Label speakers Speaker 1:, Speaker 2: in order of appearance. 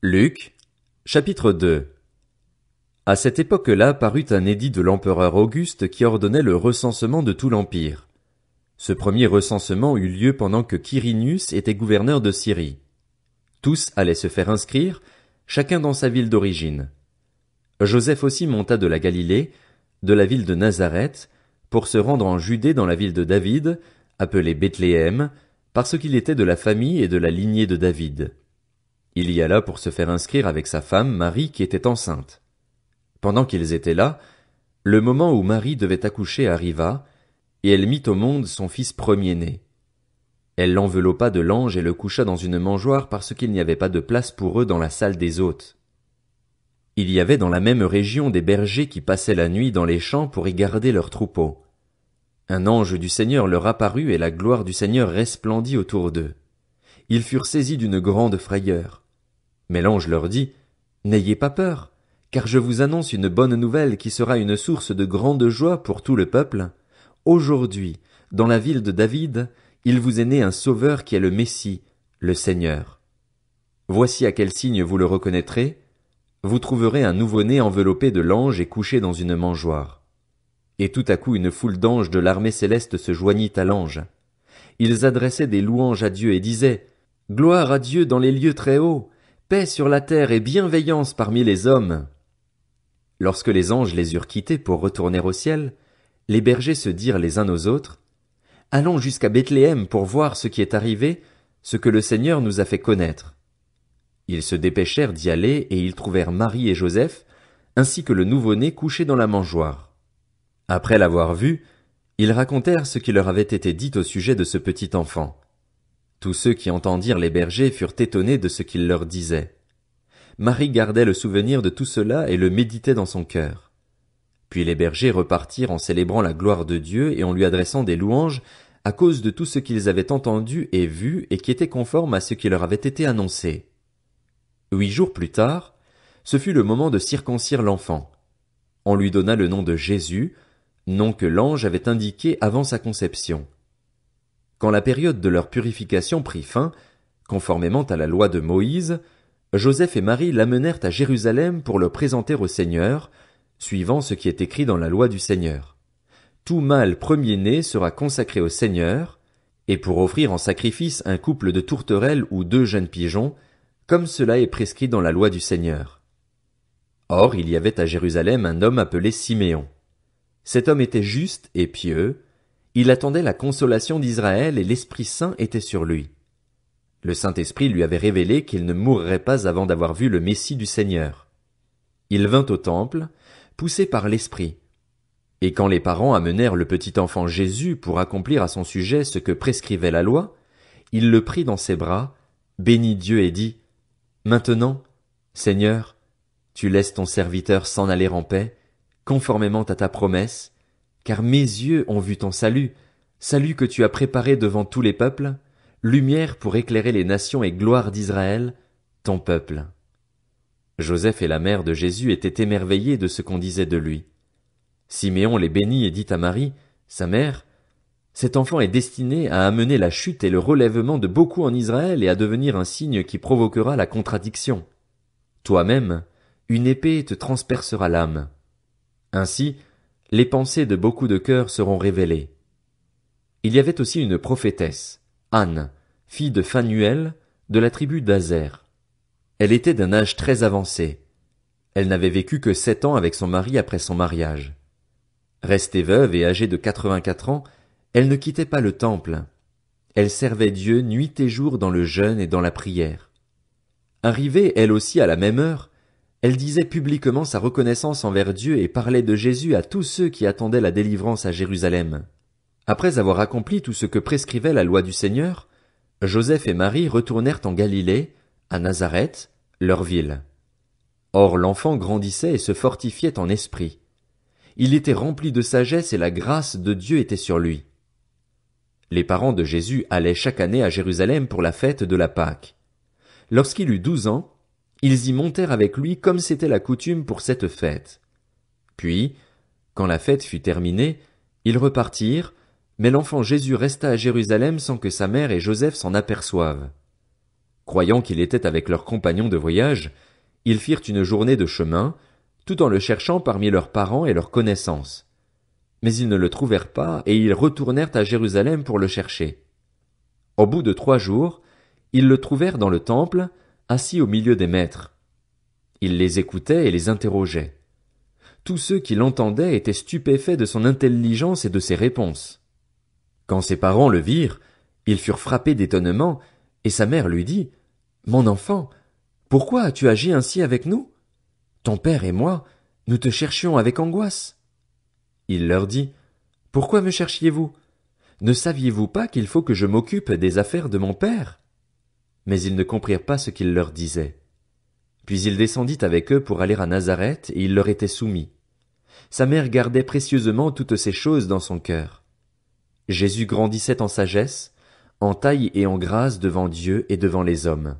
Speaker 1: Luc, chapitre 2. À cette époque-là parut un édit de l'empereur Auguste qui ordonnait le recensement de tout l'empire. Ce premier recensement eut lieu pendant que Quirinius était gouverneur de Syrie. Tous allaient se faire inscrire, chacun dans sa ville d'origine. Joseph aussi monta de la Galilée, de la ville de Nazareth, pour se rendre en Judée dans la ville de David, appelée Bethléem, parce qu'il était de la famille et de la lignée de David. Il y alla pour se faire inscrire avec sa femme Marie qui était enceinte. Pendant qu'ils étaient là, le moment où Marie devait accoucher arriva, et elle mit au monde son fils premier-né. Elle l'enveloppa de lange et le coucha dans une mangeoire parce qu'il n'y avait pas de place pour eux dans la salle des hôtes. Il y avait dans la même région des bergers qui passaient la nuit dans les champs pour y garder leurs troupeaux. Un ange du Seigneur leur apparut et la gloire du Seigneur resplendit autour d'eux. Ils furent saisis d'une grande frayeur. Mais l'ange leur dit, « N'ayez pas peur, car je vous annonce une bonne nouvelle qui sera une source de grande joie pour tout le peuple. Aujourd'hui, dans la ville de David, il vous est né un sauveur qui est le Messie, le Seigneur. Voici à quel signe vous le reconnaîtrez. Vous trouverez un nouveau-né enveloppé de lange et couché dans une mangeoire. » Et tout à coup une foule d'anges de l'armée céleste se joignit à l'ange. Ils adressaient des louanges à Dieu et disaient, « Gloire à Dieu dans les lieux très hauts, paix sur la terre et bienveillance parmi les hommes. » Lorsque les anges les eurent quittés pour retourner au ciel, les bergers se dirent les uns aux autres, « Allons jusqu'à Bethléem pour voir ce qui est arrivé, ce que le Seigneur nous a fait connaître. » Ils se dépêchèrent d'y aller et ils trouvèrent Marie et Joseph, ainsi que le nouveau-né couché dans la mangeoire. Après l'avoir vu, ils racontèrent ce qui leur avait été dit au sujet de ce petit enfant. Tous ceux qui entendirent les bergers furent étonnés de ce qu'ils leur disaient. Marie gardait le souvenir de tout cela et le méditait dans son cœur. Puis les bergers repartirent en célébrant la gloire de Dieu et en lui adressant des louanges à cause de tout ce qu'ils avaient entendu et vu et qui était conforme à ce qui leur avait été annoncé. 8 jours plus tard, ce fut le moment de circoncire l'enfant. On lui donna le nom de Jésus, nom que l'ange avait indiqué avant sa conception. Quand la période de leur purification prit fin, conformément à la loi de Moïse, Joseph et Marie l'amenèrent à Jérusalem pour le présenter au Seigneur, suivant ce qui est écrit dans la loi du Seigneur. Tout mâle premier-né sera consacré au Seigneur, et pour offrir en sacrifice un couple de tourterelles ou 2 jeunes pigeons, comme cela est prescrit dans la loi du Seigneur. Or il y avait à Jérusalem un homme appelé Siméon. Cet homme était juste et pieux, il attendait la consolation d'Israël et l'Esprit Saint était sur lui. Le Saint-Esprit lui avait révélé qu'il ne mourrait pas avant d'avoir vu le Messie du Seigneur. Il vint au temple, poussé par l'Esprit. Et quand les parents amenèrent le petit enfant Jésus pour accomplir à son sujet ce que prescrivait la loi, il le prit dans ses bras, bénit Dieu et dit, « Maintenant, Seigneur, tu laisses ton serviteur s'en aller en paix, conformément à ta promesse, car mes yeux ont vu ton salut, salut que tu as préparé devant tous les peuples, lumière pour éclairer les nations et gloire d'Israël, ton peuple. » Joseph et la mère de Jésus étaient émerveillés de ce qu'on disait de lui. Siméon les bénit et dit à Marie, sa mère, « Cet enfant est destiné à amener la chute et le relèvement de beaucoup en Israël et à devenir un signe qui provoquera la contradiction. Toi-même, une épée te transpercera l'âme. Ainsi, les pensées de beaucoup de cœurs seront révélées. » Il y avait aussi une prophétesse, Anne, fille de Phanuel, de la tribu d'Azer. Elle était d'un âge très avancé. Elle n'avait vécu que 7 ans avec son mari après son mariage. Restée veuve et âgée de 84 ans, elle ne quittait pas le temple. Elle servait Dieu nuit et jour dans le jeûne et dans la prière. Arrivée elle aussi à la même heure, elle disait publiquement sa reconnaissance envers Dieu et parlait de Jésus à tous ceux qui attendaient la délivrance à Jérusalem. Après avoir accompli tout ce que prescrivait la loi du Seigneur, Joseph et Marie retournèrent en Galilée, à Nazareth, leur ville. Or l'enfant grandissait et se fortifiait en esprit. Il était rempli de sagesse et la grâce de Dieu était sur lui. Les parents de Jésus allaient chaque année à Jérusalem pour la fête de la Pâque. Lorsqu'il eut 12 ans, ils y montèrent avec lui comme c'était la coutume pour cette fête. Puis, quand la fête fut terminée, ils repartirent, mais l'enfant Jésus resta à Jérusalem sans que sa mère et Joseph s'en aperçoivent. Croyant qu'il était avec leurs compagnons de voyage, ils firent une journée de chemin, tout en le cherchant parmi leurs parents et leurs connaissances. Mais ils ne le trouvèrent pas, et ils retournèrent à Jérusalem pour le chercher. Au bout de 3 jours, ils le trouvèrent dans le temple, assis au milieu des maîtres. Il les écoutait et les interrogeait. Tous ceux qui l'entendaient étaient stupéfaits de son intelligence et de ses réponses. Quand ses parents le virent, ils furent frappés d'étonnement, et sa mère lui dit, « Mon enfant, pourquoi as-tu agi ainsi avec nous? Ton père et moi, nous te cherchions avec angoisse. » Il leur dit, « Pourquoi me cherchiez-vous? Ne saviez-vous pas qu'il faut que je m'occupe des affaires de mon père? » Mais ils ne comprirent pas ce qu'il leur disait. Puis il descendit avec eux pour aller à Nazareth, et il leur était soumis. Sa mère gardait précieusement toutes ces choses dans son cœur. Jésus grandissait en sagesse, en taille et en grâce devant Dieu et devant les hommes.